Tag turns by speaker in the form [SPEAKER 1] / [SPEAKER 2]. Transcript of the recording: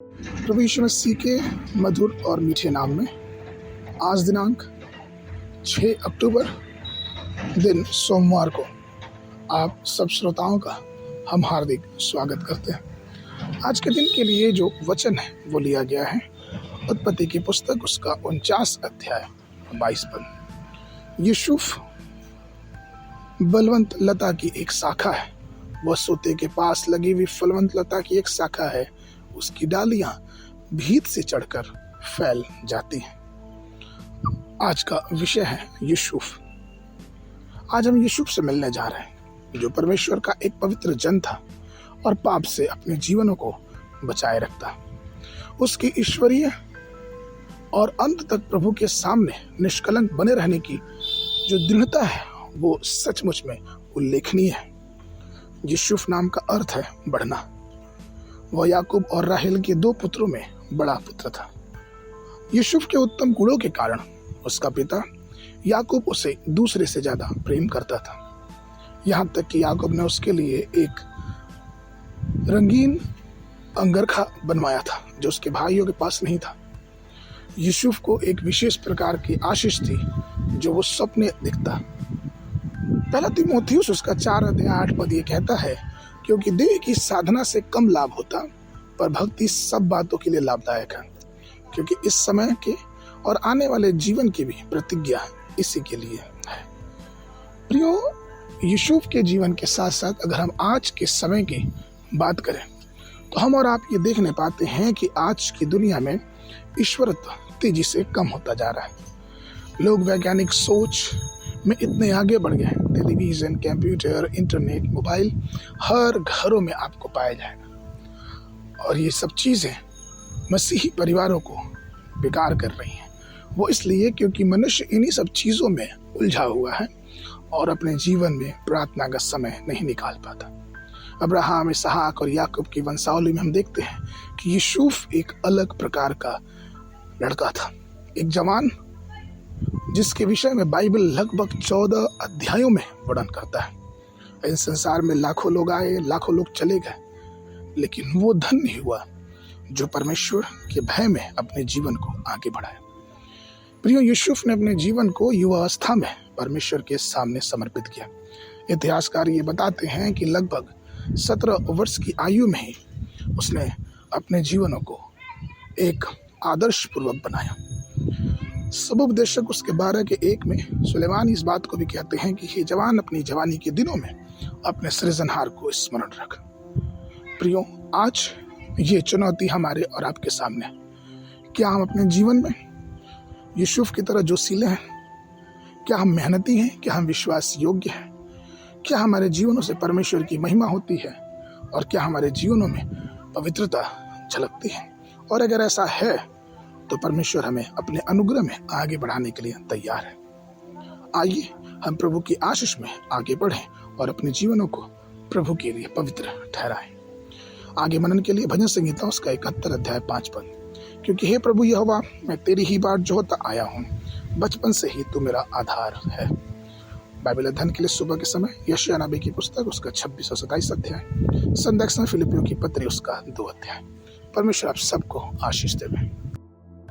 [SPEAKER 1] प्रभु यीशु मसीह के मधुर और मीठे नाम में आज दिनांक 6 अक्टूबर दिन सोमवार को आप सब श्रोताओं का हम हार्दिक स्वागत करते हैं। आज के दिन के लिए जो वचन है वो लिया गया है उत्पत्ति की पुस्तक उसका 49 अध्याय 22 पद। यूसुफ बलवंत लता की एक शाखा है, वह सोते के पास लगी हुई फलवंत लता की एक शाखा है, उसकी डालियां भीत से चढ़कर फैल जाती हैं। आज का विषय है यूसुफ। आज हम यूसुफ से मिलने जा रहे हैं जो परमेश्वर का एक पवित्र जन था और पाप से अपने जीवनों को बचाए रखता। उसकी ईश्वरीय और अंत तक प्रभु के सामने निष्कलंक बने रहने की जो दृढ़ता है वो सचमुच में उल्लेखनीय है। यूसुफ नाम का अर्थ है बढ़ना। वह याकूब और राहेल के 2 पुत्रों में बड़ा पुत्र था। यूसुफ के उत्तम गुणों के कारण उसका पिता याकूब उसे दूसरे से ज्यादा प्रेम करता था। यहाँ तक कि याकूब ने उसके लिए एक रंगीन अंगरखा बनवाया था जो उसके भाइयों के पास नहीं था। यूसुफ को एक विशेष प्रकार की आशीष थी जो वो सपने दिखता। पहला तीमुथियुस उसका 4 अध्याय 8 पद ये कहता है, क्योंकि देह की साधना से कम लाभ होता पर भक्ति सब बातों के लिए लाभदायक है, क्योंकि इस समय के और आने वाले जीवन की भी प्रतिज्ञा इसी के लिए है। प्रियो, यूसुफ के जीवन के साथ साथ अगर हम आज के समय की बात करें तो हम और आप ये देखने पाते हैं कि आज की दुनिया में ईश्वरत्व तेजी से कम होता जा रहा है। लोग वैज्ञानिक सोच में इतने आगे बढ़ गए हैं। टेलीविजन, कंप्यूटर, इंटरनेट, मोबाइल हर घरों में आपको पाया जाएगा और ये सब चीज़ें मसीही परिवारों को बेकार कर रही हैं। वो इसलिए क्योंकि मनुष्य इन्हीं सब चीज़ों में उलझा हुआ है और अपने जीवन में प्रार्थना का समय नहीं निकाल पाता। अब्राहम, इसहाक और याकूब की वंशावली में हम देखते हैं कि यूसुफ एक अलग प्रकार का लड़का था, एक जवान जिसके विषय में बाइबल लगभग 14 अध्यायों में वर्णन करता है। इस संसार में लाखों लोग आए, लाखों लोग चले गए, लेकिन वो धन्य हुआ जो परमेश्वर के भय में अपने जीवन को आगे बढ़ाया। प्रियो, यूसुफ ने अपने जीवन को युवावस्था में परमेश्वर के सामने समर्पित किया। इतिहासकार ये बताते हैं कि लगभग 17 वर्ष की आयु में ही उसने अपने जीवनों को एक आदर्श पूर्वक बनाया। सबोपदेशक उसके 12 के 1 में सुलेमान इस बात को भी कहते हैं कि हे जवान, अपनी जवानी के दिनों में अपने सृजनहार को स्मरण रख। प्रियो, आज ये चुनौती हमारे और आपके सामने है। क्या हम अपने जीवन में यूसुफ की तरह जोशीले हैं? क्या हम मेहनती हैं? क्या हम विश्वास योग्य हैं? क्या हमारे जीवनों से परमेश्वर की महिमा होती है और क्या हमारे जीवनों में पवित्रता झलकती है? और अगर ऐसा है तो परमेश्वर हमें अपने अनुग्रह में आगे बढ़ाने के लिए तैयार है। आइए हम प्रभु की आशीष में आगे बढ़ें और अपने जीवनों को प्रभु के लिए पवित्र ठहराएं। आगे मनन के लिए भजन संहिता उसका 71 अध्याय 5 पद। क्योंकि हे प्रभु यहोवा, मैं तेरी ही बाट जोहता आया हूँ, बचपन से ही तू मेरा आधार है। बाइबल अध्ययन के लिए सुबह के समय यशायाह नबी की पुस्तक उसका 26 और 27 अध्याय, संदेश फिलिपियों की पत्री उसका 2 अध्याय। परमेश्वर आप सबको आशीष देवे।